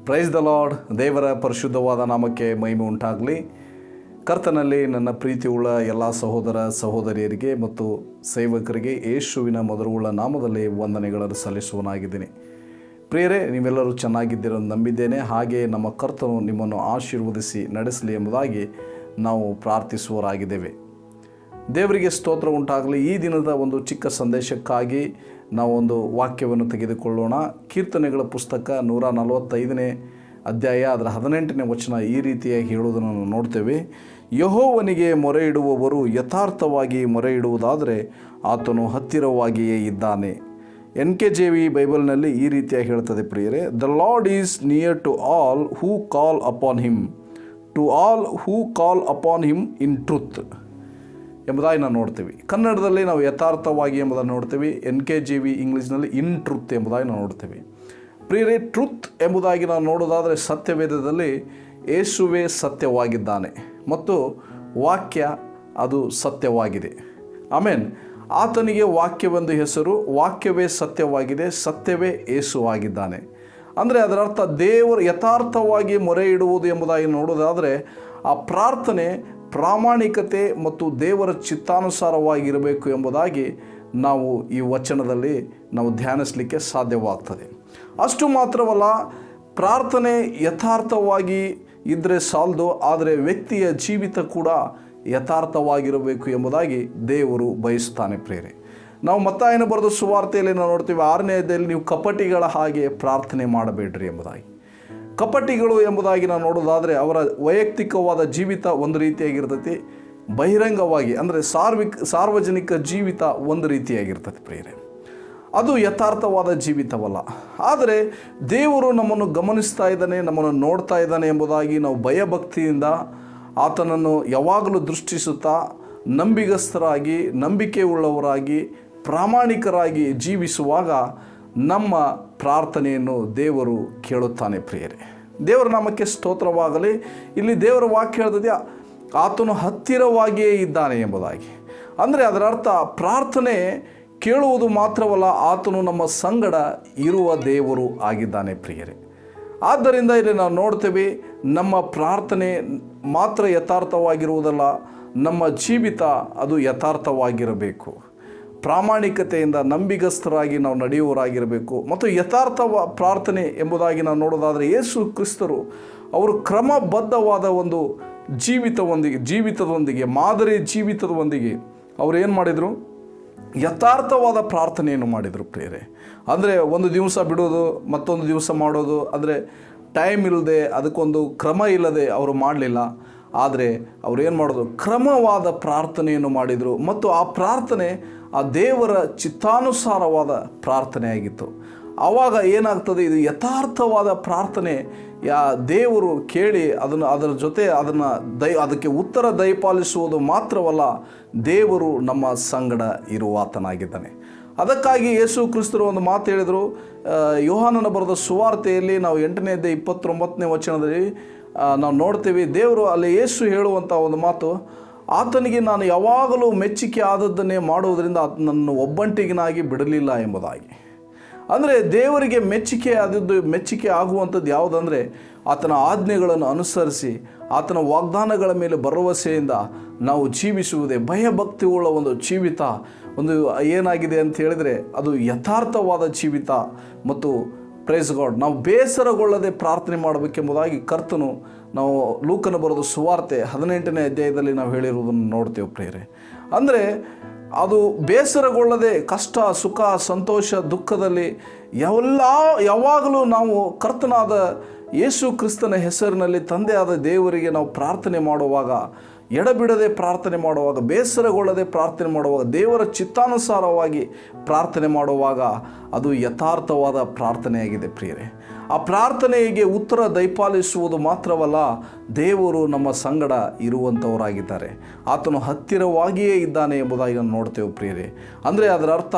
Praise the lord. ದೇವರ ಪರಿಶುದ್ಧವಾದ ನಾಮಕ್ಕೆ ಮಹಿಮೆ ಉಂಟಾಗಲಿ. ಕರ್ತನಲ್ಲಿ ನನ್ನ ಪ್ರೀತಿಯುಳ್ಳ ಎಲ್ಲ ಸಹೋದರ ಸಹೋದರಿಯರಿಗೆ ಮತ್ತು ಸೇವಕರಿಗೆ ಯೇಸುವಿನ ಮಧುರವುಳ್ಳ ನಾಮದಲ್ಲಿ ವಂದನೆಗಳನ್ನು ಸಲ್ಲಿಸುವನಾಗಿದ್ದೀನಿ. ಪ್ರಿಯರೇ, ನೀವೆಲ್ಲರೂ ಚೆನ್ನಾಗಿದ್ದೀರೋ ನಂಬಿದ್ದೇನೆ. ಹಾಗೆ ನಮ್ಮ ಕರ್ತನು ನಿಮ್ಮನ್ನು ಆಶೀರ್ವದಿಸಿ ನಡೆಸಲಿ ಎಂಬುದಾಗಿ ನಾವು ಪ್ರಾರ್ಥಿಸುವರಾಗಿದ್ದೇವೆ. ದೇವರಿಗೆ ಸ್ತೋತ್ರ ಉಂಟಾಗಲಿ. ಈ ದಿನದ ಒಂದು ಚಿಕ್ಕ ಸಂದೇಶಕ್ಕಾಗಿ ನಾವೊಂದು ವಾಕ್ಯವನ್ನು ತೆಗೆದುಕೊಳ್ಳೋಣ. ಕೀರ್ತನೆಗಳ ಪುಸ್ತಕ 145ನೇ ಅಧ್ಯಾಯ ಅದರ 18ನೇ ವಚನ ಈ ರೀತಿಯಾಗಿ ಹೇಳುವುದನ್ನು ನಾವು ನೋಡ್ತೇವೆ. ಯೆಹೋವನಿಗೆ ಮೊರೆ ಇಡುವವರು ಯಥಾರ್ಥವಾಗಿ ಮೊರೆ ಇಡುವುದಾದರೆ ಆತನು ಹತ್ತಿರವಾಗಿಯೇ ಇದ್ದಾನೆ. NKJV ಬೈಬಲ್ನಲ್ಲಿ ಈ ರೀತಿಯಾಗಿ ಹೇಳ್ತದೆ ಪ್ರಿಯರೇ, the Lord is near to all who call upon him, to all who call upon him in truth ಎಂಬುದಾಗಿ ನಾವು ನೋಡ್ತೀವಿ. ಕನ್ನಡದಲ್ಲಿ ನಾವು ಯಥಾರ್ಥವಾಗಿ ಎಂಬುದನ್ನು ನೋಡ್ತೀವಿ. NKJV ಇಂಗ್ಲೀಷ್ನಲ್ಲಿ ಇನ್ ಟ್ರುತ್ ಎಂಬುದಾಗಿ ನಾವು ನೋಡ್ತೀವಿ. ಪ್ರಿಯರೇ, ಟ್ರುತ್ ಎಂಬುದಾಗಿ ನಾವು ನೋಡೋದಾದರೆ ಸತ್ಯವೇದದಲ್ಲಿ ಯೇಸುವೇ ಸತ್ಯವಾಗಿದ್ದಾನೆ ಮತ್ತು ವಾಕ್ಯ ಅದು ಸತ್ಯವಾಗಿದೆ. ಆಮೇನ್. ಆತನಿಗೆ ವಾಕ್ಯವೆಂದು ಹೆಸರು, ವಾಕ್ಯವೇ ಸತ್ಯವಾಗಿದೆ, ಸತ್ಯವೇ ಯೇಸುವಾಗಿದ್ದಾನೆ. ಅಂದರೆ ಅದರ ಅರ್ಥ ದೇವರು ಯಥಾರ್ಥವಾಗಿ ಮೊರೆ ಇಡುವುದು ಎಂಬುದಾಗಿ ನೋಡೋದಾದರೆ ಆ ಪ್ರಾರ್ಥನೆ ಪ್ರಾಮಾಣಿಕತೆ ಮತ್ತು ದೇವರ ಚಿತ್ತಾನುಸಾರವಾಗಿರಬೇಕು ಎಂಬುದಾಗಿ ನಾವು ಈ ವಚನದಲ್ಲಿ ನಾವು ಧ್ಯಾನಿಸಲಿಕ್ಕೆ ಸಾಧ್ಯವಾಗ್ತದೆ. ಅಷ್ಟು ಮಾತ್ರವಲ್ಲ, ಪ್ರಾರ್ಥನೆ ಯಥಾರ್ಥವಾಗಿ ಇದ್ದರೆ ಸಾಲದು, ಆದರೆ ವ್ಯಕ್ತಿಯ ಜೀವಿತ ಕೂಡ ಯಥಾರ್ಥವಾಗಿರಬೇಕು ಎಂಬುದಾಗಿ ದೇವರು ಬಯಸುತ್ತಾನೆ. ಪ್ರೇರೆ, ನಾವು ಮತ್ತಾಯನ ಬರೆದ ಸುವಾರ್ತೆಯಲ್ಲಿ ನಾವು ನೋಡ್ತೀವಿ 6ನೇ ಅಧ್ಯಾಯದಲ್ಲಿ ನೀವು ಕಪಟಿಗಳ ಹಾಗೆ ಪ್ರಾರ್ಥನೆ ಮಾಡಬೇಡ್ರಿ ಎಂಬುದಾಗಿ. ಕಪಟಿಗಳು ಎಂಬುದಾಗಿ ನಾವು ನೋಡೋದಾದರೆ ಅವರ ವೈಯಕ್ತಿಕವಾದ ಜೀವಿತ ಒಂದು ರೀತಿಯಾಗಿರ್ತೈತಿ, ಬಹಿರಂಗವಾಗಿ ಅಂದರೆ ಸಾರ್ವಜನಿಕ ಜೀವಿತ ಒಂದು ರೀತಿಯಾಗಿರ್ತದೆ ಪ್ರಿಯರೇ. ಅದು ಯಥಾರ್ಥವಾದ ಜೀವಿತವಲ್ಲ. ಆದರೆ ದೇವರು ನಮ್ಮನ್ನು ಗಮನಿಸ್ತಾ ಇದ್ದಾನೆ, ನಮ್ಮನ್ನು ನೋಡ್ತಾ ಇದ್ದಾನೆ ಎಂಬುದಾಗಿ ನಾವು ಭಯಭಕ್ತಿಯಿಂದ ಆತನನ್ನು ಯಾವಾಗಲೂ ದೃಷ್ಟಿಸುತ್ತಾ ನಂಬಿಗಸ್ತರಾಗಿ, ನಂಬಿಕೆ ಉಳ್ಳವರಾಗಿ, ಪ್ರಾಮಾಣಿಕರಾಗಿ ಜೀವಿಸುವಾಗ ನಮ್ಮ ಪ್ರಾರ್ಥನೆಯನ್ನು ದೇವರು ಕೇಳುತ್ತಾನೆ. ಪ್ರಿಯರೇ, ದೇವರ ನಾಮಕ್ಕೆ ಸ್ತೋತ್ರವಾಗಲಿ. ಇಲ್ಲಿ ದೇವರ ವಾಕ್ಯ ಹೇಳ್ತದೆ ಆತನು ಹತ್ತಿರವಾಗಿಯೇ ಇದ್ದಾನೆ ಎಂಬುದಾಗಿ. ಅಂದರೆ ಅದರ ಅರ್ಥ ಪ್ರಾರ್ಥನೆ ಕೇಳುವುದು ಮಾತ್ರವಲ್ಲ, ಆತನು ನಮ್ಮ ಸಂಗಡ ಇರುವ ದೇವರು ಆಗಿದ್ದಾನೆ ಪ್ರಿಯರೇ. ಆದ್ದರಿಂದ ಇಲ್ಲಿ ನಾವು ನೋಡ್ತೇವೆ, ನಮ್ಮ ಪ್ರಾರ್ಥನೆ ಮಾತ್ರ ಯಥಾರ್ಥವಾಗಿರುವುದಲ್ಲ, ನಮ್ಮ ಜೀವಿತ ಅದು ಯಥಾರ್ಥವಾಗಿರಬೇಕು. ಪ್ರಾಮಾಣಿಕತೆಯಿಂದ ನಂಬಿಗಸ್ತರಾಗಿ ನಾವು ನಡೆಯುವವರಾಗಿರಬೇಕು. ಮತ್ತು ಯಥಾರ್ಥ ಪ್ರಾರ್ಥನೆ ಎಂಬುದಾಗಿ ನಾವು ನೋಡೋದಾದರೆ ಯೇಸು ಕ್ರಿಸ್ತರು ಅವರು ಕ್ರಮಬದ್ಧವಾದ ಒಂದು ಜೀವಿತದೊಂದಿಗೆ ಮಾದರಿ ಜೀವಿತದೊಂದಿಗೆ ಅವರು ಏನು ಮಾಡಿದರು? ಯಥಾರ್ಥವಾದ ಪ್ರಾರ್ಥನೆಯನ್ನು ಮಾಡಿದರು ಪ್ರಿಯರೇ. ಅಂದರೆ ಒಂದು ದಿವಸ ಬಿಡೋದು, ಮತ್ತೊಂದು ದಿವಸ ಮಾಡೋದು, ಅಂದರೆ ಟೈಮ್ ಇಲ್ಲದೆ, ಅದಕ್ಕೊಂದು ಕ್ರಮ ಇಲ್ಲದೆ ಅವರು ಮಾಡಲಿಲ್ಲ. ಆದರೆ ಅವರು ಏನು ಮಾಡೋದು? ಕ್ರಮವಾದ ಪ್ರಾರ್ಥನೆಯನ್ನು ಮಾಡಿದರು. ಮತ್ತು ಆ ಪ್ರಾರ್ಥನೆ ಆ ದೇವರ ಚಿತ್ತಾನುಸಾರವಾದ ಪ್ರಾರ್ಥನೆ ಆಗಿತ್ತು. ಆವಾಗ ಏನಾಗ್ತದೆ? ಇದು ಯಥಾರ್ಥವಾದ ಪ್ರಾರ್ಥನೆ ದೇವರು ಕೇಳಿ ಅದರ ಜೊತೆ ಅದಕ್ಕೆ ಉತ್ತರ ದಯಪಾಲಿಸುವುದು ಮಾತ್ರವಲ್ಲ, ದೇವರು ನಮ್ಮ ಸಂಗಡ ಇರುವಾತನಾಗಿದ್ದಾನೆ. ಅದಕ್ಕಾಗಿ ಯೇಸು ಕ್ರಿಸ್ತರು ಒಂದು ಮಾತು ಹೇಳಿದರು. ಯೋಹಾನನ ಬರೆದ ಸುವಾರ್ತೆಯಲ್ಲಿ ನಾವು 8ನೇ ಅಧ್ಯಾಯ 29ನೇ ವಚನದಲ್ಲಿ ನಾವು ನೋಡ್ತೀವಿ. ದೇವರು ಅಲ್ಲಿ ಯೇಸು ಹೇಳುವಂಥ ಒಂದು ಮಾತು, ಆತನಿಗೆ ನಾನು ಯಾವಾಗಲೂ ಮೆಚ್ಚುಗೆ ಆದದ್ದನ್ನೇ ಮಾಡುವುದರಿಂದ ನನ್ನನ್ನು ಒಬ್ಬಂಟಿಗನಾಗಿ ಬಿಡಲಿಲ್ಲ ಎಂಬುದಾಗಿ. ಅಂದರೆ ದೇವರಿಗೆ ಮೆಚ್ಚುಗೆ ಆಗುವಂಥದ್ದು ಯಾವುದಂದರೆ ಆತನ ಆಜ್ಞೆಗಳನ್ನು ಅನುಸರಿಸಿ ಆತನ ವಾಗ್ದಾನಗಳ ಮೇಲೆ ಭರವಸೆಯಿಂದ ನಾವು ಜೀವಿಸುವುದೇ. ಭಯಭಕ್ತಿ ಉಳ್ಳ ಒಂದು ಜೀವಿತ ಒಂದು ಏನಾಗಿದೆ ಅಂತ ಹೇಳಿದರೆ ಅದು ಯಥಾರ್ಥವಾದ ಜೀವಿತ. ಮತ್ತು ಪ್ರೈಸ್ ಗಾಡ್, ನಾವು ಬೇಸರಗೊಳ್ಳದೆ ಪ್ರಾರ್ಥನೆ ಮಾಡಬೇಕೆಂಬುದಾಗಿ ಕರ್ತನು ನಾವು ಲೂಕನ ಬರೆದ ಸುವಾರ್ತೆ 18ನೇ ಅಧ್ಯಾಯದಲ್ಲಿ ನಾವು ಹೇಳಿರುವುದನ್ನು ನೋಡ್ತೇವೆ ಪ್ರಿಯರೇ. ಅಂದರೆ ಅದು ಬೇಸರಗೊಳ್ಳದೆ ಕಷ್ಟ, ಸುಖ, ಸಂತೋಷ, ದುಃಖದಲ್ಲಿ ಯಾವಾಗಲೂ ನಾವು ಕರ್ತನಾದ ಯೇಸು ಕ್ರಿಸ್ತನ ಹೆಸರಿನಲ್ಲಿ ತಂದೆಯಾದ ದೇವರಿಗೆ ನಾವು ಪ್ರಾರ್ಥನೆ ಮಾಡುವಾಗ, ಎಡಬಿಡದೆ ಪ್ರಾರ್ಥನೆ ಮಾಡುವಾಗ, ಬೇಸರಗೊಳ್ಳದೆ ಪ್ರಾರ್ಥನೆ ಮಾಡುವಾಗ, ದೇವರ ಚಿತ್ತಾನುಸಾರವಾಗಿ ಪ್ರಾರ್ಥನೆ ಮಾಡುವಾಗ ಅದು ಯಥಾರ್ಥವಾದ ಪ್ರಾರ್ಥನೆಯಾಗಿದೆ ಪ್ರಿಯರೇ. ಆ ಪ್ರಾರ್ಥನೆಗೆ ಉತ್ತರ ದಯಪಾಲಿಸುವುದು ಮಾತ್ರವಲ್ಲ, ದೇವರು ನಮ್ಮ ಸಂಗಡ ಇರುವಂಥವರಾಗಿದ್ದಾರೆ. ಆತನು ಹತ್ತಿರವಾಗಿಯೇ ಇದ್ದಾನೆ ಎಂಬುದಾಗಿ ನಾವು ನೋಡ್ತೇವೆ ಪ್ರಿಯರೇ. ಅಂದರೆ ಅದರ ಅರ್ಥ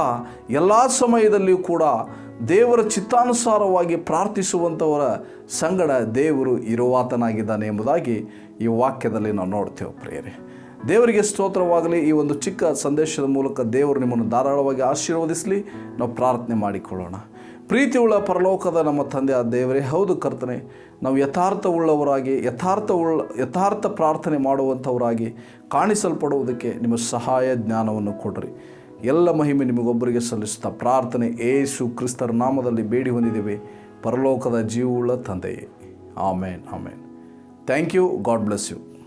ಎಲ್ಲ ಸಮಯದಲ್ಲಿಯೂ ಕೂಡ ದೇವರ ಚಿತ್ತಾನುಸಾರವಾಗಿ ಪ್ರಾರ್ಥಿಸುವಂಥವರ ಸಂಗಡ ದೇವರು ಇರುವಾತನಾಗಿದ್ದಾನೆ ಎಂಬುದಾಗಿ ಈ ವಾಕ್ಯದಲ್ಲಿ ನಾವು ನೋಡ್ತೇವೆ ಪ್ರಿಯರೇ. ದೇವರಿಗೆ ಸ್ತೋತ್ರವಾಗಲಿ. ಈ ಒಂದು ಚಿಕ್ಕ ಸಂದೇಶದ ಮೂಲಕ ದೇವರು ನಿಮ್ಮನ್ನು ಧಾರಾಳವಾಗಿ ಆಶೀರ್ವದಿಸಲಿ. ನಾವು ಪ್ರಾರ್ಥನೆ ಮಾಡಿಕೊಳ್ಳೋಣ. ಪ್ರೀತಿಯುಳ್ಳ ಪರಲೋಕದ ನಮ್ಮ ತಂದೆ ಆ ದೇವರೇ, ಹೌದು ಕರ್ತನೆ, ನಾವು ಯಥಾರ್ಥವುಳ್ಳವರಾಗಿ ಯಥಾರ್ಥ ಪ್ರಾರ್ಥನೆ ಮಾಡುವಂಥವರಾಗಿ ಕಾಣಿಸಲ್ಪಡುವುದಕ್ಕೆ ನಿಮ್ಮ ಸಹಾಯ ಜ್ಞಾನವನ್ನು ಕೊಡ್ರಿ. ಎಲ್ಲ ಮಹಿಮೆ ನಿಮಗೊಬ್ಬರಿಗೆ ಸಲ್ಲಿಸುತ್ತಾ ಪ್ರಾರ್ಥನೆ ಯೇಸು ಕ್ರಿಸ್ತರ ನಾಮದಲ್ಲಿ ಬೇಡಿ ಹೊಂದಿದ್ದೇವೆ ಪರಲೋಕದ ಜೀವವುಳ್ಳ ತಂದೆಯೇ. ಆಮೇನ್, ಆಮೇನ್. Thank you. God bless you.